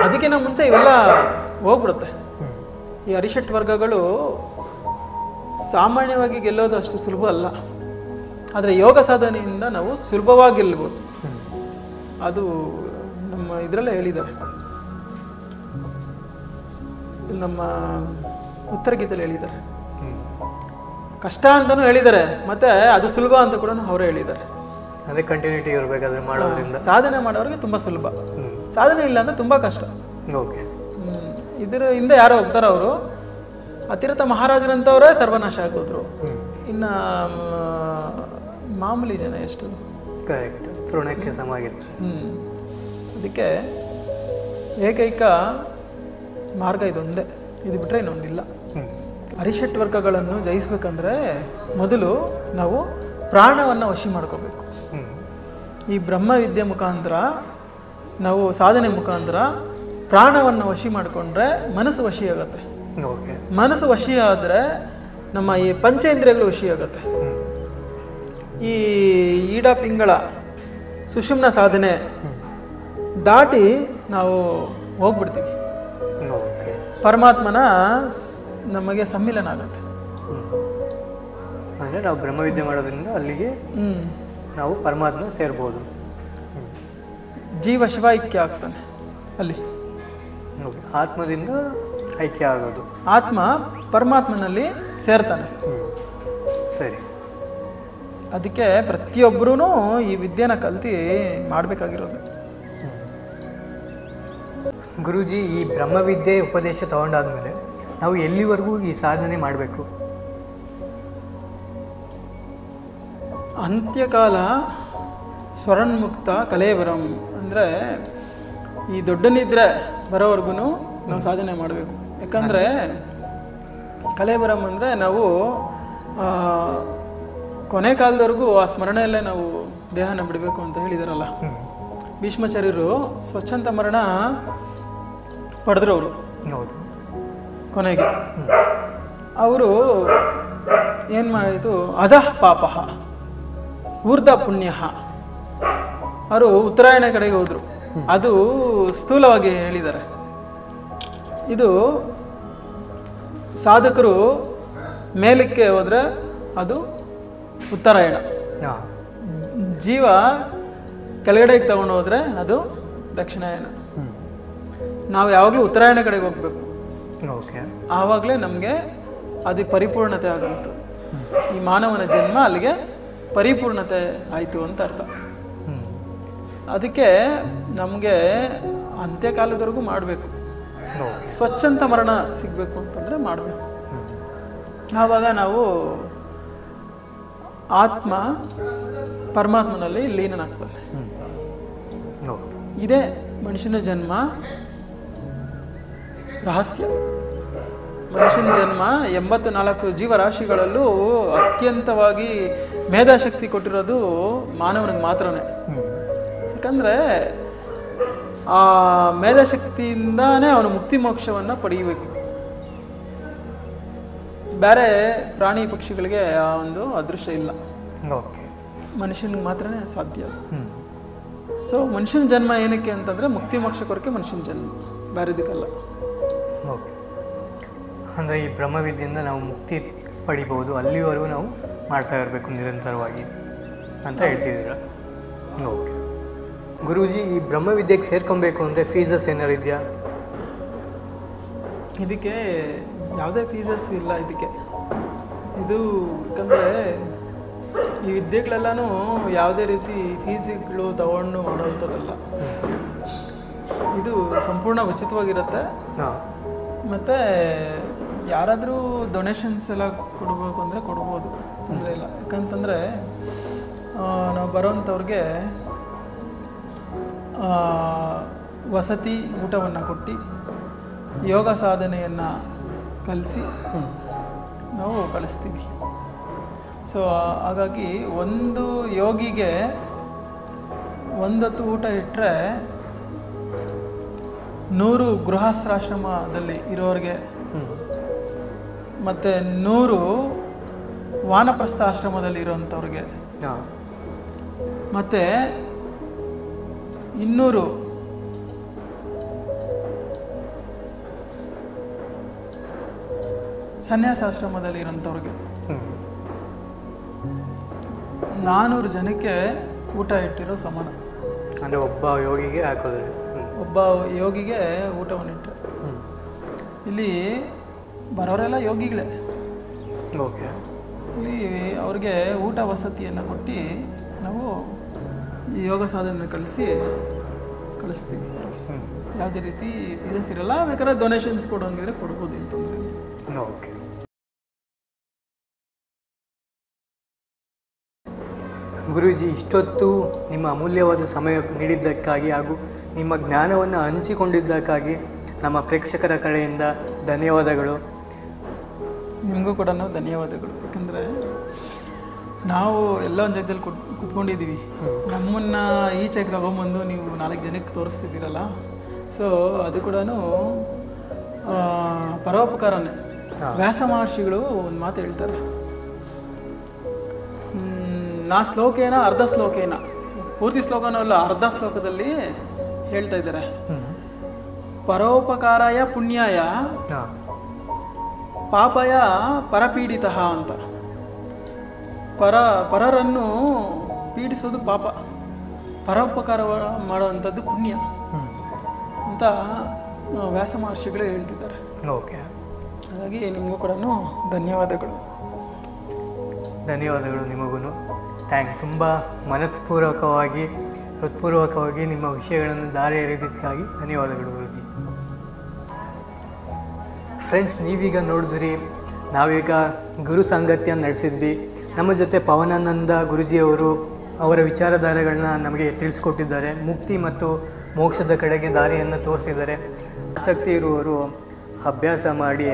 ಅದಕ್ಕಿಂತ ಮುಂಚೆ ಇವೆಲ್ಲ ಹೋಗ್ಬಿಡುತ್ತೆ. ಈ ಅರಿಷಟ್ ವರ್ಗಗಳು ಸಾಮಾನ್ಯವಾಗಿ ಗೆಲ್ಲೋದು ಅಷ್ಟು ಸುಲಭ ಅಲ್ಲ. ಆದರೆ ಯೋಗ ಸಾಧನೆಯಿಂದ ನಾವು ಸುಲಭವಾಗಿ ಗೆಲ್ಬೋದು. ಅದು ನಮ್ಮ ಇದರಲ್ಲೇ ಹೇಳಿದ್ದಾರೆ, ನಮ್ಮ ಉತ್ತರ ಗೀತೆಯಲ್ಲಿ ಹೇಳಿದ್ದಾರೆ. ಕಷ್ಟ ಅಂತಲೂ ಹೇಳಿದ್ದಾರೆ, ಮತ್ತೆ ಅದು ಸುಲಭ ಅಂತ ಕೂಡ ಅವರೇ ಹೇಳಿದ್ದಾರೆ. ಅದೇ ಕಂಟಿನ್ಯೂಟಿ ಇರಬೇಕಾದ್ರೆ ಮಾಡೋದ್ರಿಂದ ಸಾಧನೆ ಮಾಡೋರಿಗೆ ತುಂಬ ಸುಲಭ, ಸಾಧನೆ ಇಲ್ಲ ಅಂದ್ರೆ ತುಂಬ ಕಷ್ಟ. ಇದರ ಹಿಂದೆ ಯಾರೋ ಹೋಗ್ತಾರ ಅವರು, ಅತಿರಥ ಮಹಾರಾಜರಂತವರೇ ಸರ್ವನಾಶ ಆಗೋದ್ರು. ಇನ್ನು ಮಾಮೂಲಿ ಜನ ಎಷ್ಟು? ಕರೆಕ್ಟ್, ತೃಣಕ್ಕೆ ಸಮಾಗಿತ್ತು. ಅದಕ್ಕೆ ಏಕೈಕ ಮಾರ್ಗ ಇದೊಂದೇ, ಇದು ಬಿಟ್ಟರೆ ಇನ್ನೊಂದಿಲ್ಲ. ಅರಿಷಟ್ ವರ್ಗಗಳನ್ನು ಜಯಿಸ್ಬೇಕಂದ್ರೆ ಮೊದಲು ನಾವು ಪ್ರಾಣವನ್ನು ವಶಿ ಮಾಡ್ಕೋಬೇಕು. ಈ ಬ್ರಹ್ಮವಿದ್ಯೆ ಮುಖಾಂತರ ನಾವು ಸಾಧನೆ ಮುಖಾಂತರ ಪ್ರಾಣವನ್ನು ವಶಿ ಮಾಡಿಕೊಂಡ್ರೆ ಮನಸ್ಸು ವಶಿ ಆಗುತ್ತೆ. ಮನಸ್ಸು ವಶಿ ಆದರೆ ನಮ್ಮ ಈ ಪಂಚೇಂದ್ರಿಯಗಳು ವಶಿ ಆಗುತ್ತೆ. ಈ ಈಡ ಪಿಂಗಳ ಸುಷುಮ್ನ ಸಾಧನೆ ದಾಟಿ ನಾವು ಹೋಗ್ಬಿಡ್ತೀವಿ, ಪರಮಾತ್ಮನ ನಮಗೆ ಸಮ್ಮಿಲನ ಆಗುತ್ತೆ. ಅಂದರೆ ನಾವು ಬ್ರಹ್ಮವಿದ್ಯೆ ಮಾಡೋದ್ರಿಂದ ಅಲ್ಲಿಗೆ ನಾವು ಪರಮಾತ್ಮ ಸೇರ್ಬೋದು. ಜೀವ ಶಿವ ಐಕ್ಯ ಆಗ್ತಾನೆ ಅಲ್ಲಿ. ಆತ್ಮದಿಂದ ಐಕ್ಯ ಆಗೋದು, ಆತ್ಮ ಪರಮಾತ್ಮನಲ್ಲಿ ಸೇರ್ತಾನೆ. ಸರಿ. ಅದಕ್ಕೆ ಪ್ರತಿಯೊಬ್ಬರೂ ಈ ವಿದ್ಯೆನ ಕಲ್ತು ಮಾಡಬೇಕಾಗಿರೋದು. ಗುರೂಜಿ, ಈ ಬ್ರಹ್ಮವಿದ್ಯೆ ಉಪದೇಶ ತಗೊಂಡಾದ್ಮೇಲೆ ನಾವು ಎಲ್ಲಿವರೆಗೂ ಈ ಸಾಧನೆ ಮಾಡಬೇಕು? ಅಂತ್ಯಕಾಲ ಸ್ವರ್ಣಮುಕ್ತ ಕಲೇವರಂ ಅಂದರೆ ಈ ದೊಡ್ಡ ನಿದ್ರೆ ಬರೋವರೆಗೂ ನಾವು ಸಾಧನೆ ಮಾಡಬೇಕು. ಯಾಕಂದರೆ ಕಲೇವರಂ ಅಂದರೆ ನಾವು ಕೊನೆ ಕಾಲದವರೆಗೂ ಆ ಸ್ಮರಣೆಯಲ್ಲೇ ನಾವು ದೇಹನ ಬಿಡಬೇಕು ಅಂತ ಹೇಳಿದಾರಲ್ಲ. ಭೀಷ್ಮಾಚಾರ್ಯರು ಸ್ವಚ್ಛಂದ ಮರಣ ಪಡೆದ್ರು. ಅವರು ಕೊನೆಗೆ ಅವರು ಏನು ಮಾಡಿತು, ಅಧಃ ಪಾಪ ಊರ್ಧ ಪುಣ್ಯ, ಅವರು ಉತ್ತರಾಯಣ ಕಡೆಗೆ ಹೋದ್ರು. ಅದು ಸ್ಥೂಲವಾಗಿ ಹೇಳಿದ್ದಾರೆ. ಇದು ಸಾಧಕರು ಮೇಲಕ್ಕೆ ಹೋದ್ರೆ ಅದು ಉತ್ತರಾಯಣ, ಜೀವ ಕೆಳಗಡೆಗೆ ತಗೊಂಡು ಹೋದ್ರೆ ಅದು ದಕ್ಷಿಣಾಯನ. ನಾವು ಯಾವಾಗಲೂ ಉತ್ತರಾಯಣ ಕಡೆಗೆ ಹೋಗ್ಬೇಕು. ಆವಾಗಲೇ ನಮಗೆ ಅದು ಪರಿಪೂರ್ಣತೆ ಆಗುವಂಥ ಈ ಮಾನವನ ಜನ್ಮ ಅಲ್ಲಿಗೆ ಪರಿಪೂರ್ಣತೆ ಆಯಿತು ಅಂತ ಅರ್ಥ. ಅದಕ್ಕೆ ನಮಗೆ ಅಂತ್ಯಕಾಲದವರೆಗೂ ಮಾಡಬೇಕು. ಸ್ವಚ್ಛಂತ ಮರಣ ಸಿಗಬೇಕು ಅಂತಂದರೆ ಮಾಡಬೇಕು. ಆವಾಗ ನಾವು ಆತ್ಮ ಪರಮಾತ್ಮನಲ್ಲಿ ಲೀನನಾಗ್ತಾನೆ. ಇದೇ ಮನುಷ್ಯನ ಜನ್ಮ ರಹಸ್ಯ. ಮನುಷ್ಯನ ಜನ್ಮ 84 ಜೀವರಾಶಿಗಳಲ್ಲೂ ಅತ್ಯಂತವಾಗಿ ಮೇಧಾಶಕ್ತಿ ಕೊಟ್ಟಿರೋದು ಮಾನವನಿಗೆ ಮಾತ್ರನೇ. ಯಾಕಂದರೆ ಆ ಮೇಧಾಶಕ್ತಿಯಿಂದಾನೇ ಅವನು ಮುಕ್ತಿ ಮೋಕ್ಷವನ್ನು ಪಡೆಯಬೇಕು. ಬೇರೆ ಪ್ರಾಣಿ ಪಕ್ಷಿಗಳಿಗೆ ಆ ಒಂದು ಅದೃಶ್ಯ ಇಲ್ಲ, ಮನುಷ್ಯನಿಗೆ ಮಾತ್ರನೇ ಸಾಧ್ಯ. ಸೊ ಮನುಷ್ಯನ ಜನ್ಮ ಏನಕ್ಕೆ ಅಂತಂದರೆ ಮುಕ್ತಿ ಮೋಕ್ಷ ಕೊರಕೆ ಮನುಷ್ಯನ ಜನ್ಮ, ಬೇರೆದಕ್ಕಲ್ಲ. ಅಂದರೆ ಈ ಬ್ರಹ್ಮವಿದ್ಯೆಯಿಂದ ನಾವು ಮುಕ್ತಿ ಪಡಿಬೋದು, ಅಲ್ಲಿವರೆಗೂ ನಾವು ಮಾಡ್ತಾ ಇರಬೇಕು ನಿರಂತರವಾಗಿ ಅಂತ ಹೇಳ್ತಿದ್ದೀರಾ. ಓಕೆ ಗುರೂಜಿ, ಈ ಬ್ರಹ್ಮವಿದ್ಯೆಗೆ ಸೇರ್ಕೊಬೇಕು ಅಂದರೆ ಫೀಸಸ್ ಏನಾರು ಇದೆಯಾ? ಇದಕ್ಕೆ ಯಾವುದೇ ಫೀಸಸ್ ಇಲ್ಲ. ಇದಕ್ಕೆ ಇದು ಯಾಕಂದರೆ ಈ ವಿದ್ಯೆಗಳೆಲ್ಲನೂ ಯಾವುದೇ ರೀತಿ ಫೀಸ್ಗಳು ತಗೊಂಡು ಮಾಡೋವಂಥದ್ದಲ್ಲ. ಇದು ಸಂಪೂರ್ಣ ಉಚಿತವಾಗಿರುತ್ತೆ. ಮತ್ತು ಯಾರಾದರೂ ಡೊನೇಷನ್ಸ್ ಎಲ್ಲ ಕೊಡಬೇಕು ಅಂದರೆ ಕೊಡ್ಬೋದು, ತೊಂದರೆ ಇಲ್ಲ. ಯಾಕಂತಂದರೆ ನಾವು ಬರೋವಂಥವ್ರಿಗೆ ವಸತಿ ಊಟವನ್ನು ಕೊಟ್ಟು ಯೋಗ ಸಾಧನೆಯನ್ನು ಕಲಿಸಿ ನಾವು ಕಳಿಸ್ತೀವಿ. ಸೊ ಹಾಗಾಗಿ ಒಂದು ಯೋಗಿಗೆ ಒಂದೊತ್ತು ಊಟ ಇಟ್ಟರೆ 100 ಗೃಹಸ್ಥಾಶ್ರಮದಲ್ಲಿ ಇರೋರಿಗೆ ಮತ್ತು 100 ವಾನಪ್ರಸ್ಥ ಆಶ್ರಮದಲ್ಲಿ ಇರೋವಂಥವ್ರಿಗೆ ಮತ್ತು 200 ಸನ್ಯಾಸಾಶ್ರಮದಲ್ಲಿ ಇರೋಂಥವ್ರಿಗೆ 400 ಜನಕ್ಕೆ ಊಟ ಇಟ್ಟಿರೋ ಸಮಾನ. ಅಂದರೆ ಒಬ್ಬ ಯೋಗಿಗೆ ಹಾಕೋದು, ಒಬ್ಬ ಯೋಗಿಗೆ ಊಟವನ್ನು ಇಟ್ಟರೆ. ಇಲ್ಲಿ ಬರೋರೆಲ್ಲ ಯೋಗಿಗಳೇ. ಓಕೆ. ಇಲ್ಲಿ ಅವ್ರಿಗೆ ಊಟ ವಸತಿಯನ್ನು ಕೊಟ್ಟು ನಾವು ಯೋಗ ಸಾಧನೆ ಕಳಿಸ್ತೀವಿ. ಯಾವುದೇ ರೀತಿ ಇರಲ್ಲ. ಬೇಕಾದ್ರೆ ಡೊನೇಷನ್ಸ್ ಕೊಡೋಂಗಿದ್ರೆ ಕೊಡ್ಬೋದು ಅಂತಂದರೆ. ಓಕೆ. ಗುರೂಜಿ, ಇಷ್ಟೊತ್ತು ನಿಮ್ಮ ಅಮೂಲ್ಯವಾದ ಸಮಯ ನೀಡಿದ್ದಕ್ಕಾಗಿ ಹಾಗೂ ನಿಮ್ಮ ಜ್ಞಾನವನ್ನು ಹಂಚಿಕೊಂಡಿದ್ದಕ್ಕಾಗಿ ನಮ್ಮ ಪ್ರೇಕ್ಷಕರ ಕಡೆಯಿಂದ ಧನ್ಯವಾದಗಳು. ನಿಮಗೂ ಕೂಡ ಧನ್ಯವಾದಗಳು. ಯಾಕಂದರೆ ನಾವು ಎಲ್ಲ ಒಂದು ಜಾಗದಲ್ಲಿ ಕುತ್ಕೊಂಡಿದ್ದೀವಿ, ನಮ್ಮನ್ನು ಈಚೆಗೆ ತಗೊಂಬಂದು ನೀವು 4 ಜನಕ್ಕೆ ತೋರಿಸ್ತಿದ್ದೀರಲ್ಲ. ಸೊ ಅದು ಕೂಡ ಪರೋಪಕಾರನೇ. ವ್ಯಾಸ ಮಹರ್ಷಿಗಳು ಒಂದು ಮಾತು ಹೇಳ್ತಾರೆ, ನಾ ಶ್ಲೋಕೇನ ಅರ್ಧ ಶ್ಲೋಕೇನ, ಪೂರ್ತಿ ಶ್ಲೋಕನೂ ಅಲ್ಲ, ಅರ್ಧ ಶ್ಲೋಕದಲ್ಲಿ ಹೇಳ್ತಾ ಇದ್ದಾರೆ, ಪರೋಪಕಾರಾಯ ಪುಣ್ಯಾಯ ಪಾಪಯ ಪರಪೀಡಿತ ಅಂತ. ಪರರನ್ನು ಪೀಡಿಸೋದು ಪಾಪ, ಪರೋಪಕಾರ ಮಾಡುವಂಥದ್ದು ಪುಣ್ಯ ಅಂತ ವ್ಯಾಸ ಮಹರ್ಷಿಗಳು ಹೇಳ್ತಿದ್ದಾರೆ. ಓಕೆ, ಹಾಗಾಗಿ ನಿಮಗೂ ಕೂಡ ಧನ್ಯವಾದಗಳು. ಧನ್ಯವಾದಗಳು ನಿಮಗೂ. ತುಂಬ ಮನಪೂರ್ವಕವಾಗಿ ಹೃತ್ಪೂರ್ವಕವಾಗಿ ನಿಮ್ಮ ವಿಷಯಗಳನ್ನು ದಾರಿ ಎರೆದಿದ್ದಕ್ಕಾಗಿ ಧನ್ಯವಾದಗಳು ಗುರುಜಿ. ಫ್ರೆಂಡ್ಸ್, ನೀವೀಗ ನೋಡಿದ್ರಿ, ನಾವೀಗ ಗುರು ಸಾಂಗತ್ಯ ನಡೆಸಿದ್ವಿ. ನಮ್ಮ ಜೊತೆ ಪವನಾನಂದ ಗುರುಜಿಯವರು ಅವರ ವಿಚಾರಧಾರೆಗಳನ್ನ ನಮಗೆ ತಿಳಿಸ್ಕೊಟ್ಟಿದ್ದಾರೆ. ಮುಕ್ತಿ ಮತ್ತು ಮೋಕ್ಷದ ಕಡೆಗೆ ದಾರಿಯನ್ನು ತೋರಿಸಿದ್ದಾರೆ. ಆಸಕ್ತಿ ಇರುವವರು ಅಭ್ಯಾಸ ಮಾಡಿ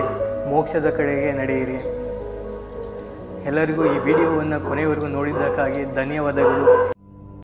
ಮೋಕ್ಷದ ಕಡೆಗೆ ನಡೆಯಿರಿ. ಎಲ್ಲರಿಗೂ ಈ ವಿಡಿಯೋವನ್ನು ಕೊನೆಯವರೆಗೂ ನೋಡಿದ್ದಕ್ಕಾಗಿ ಧನ್ಯವಾದಗಳು.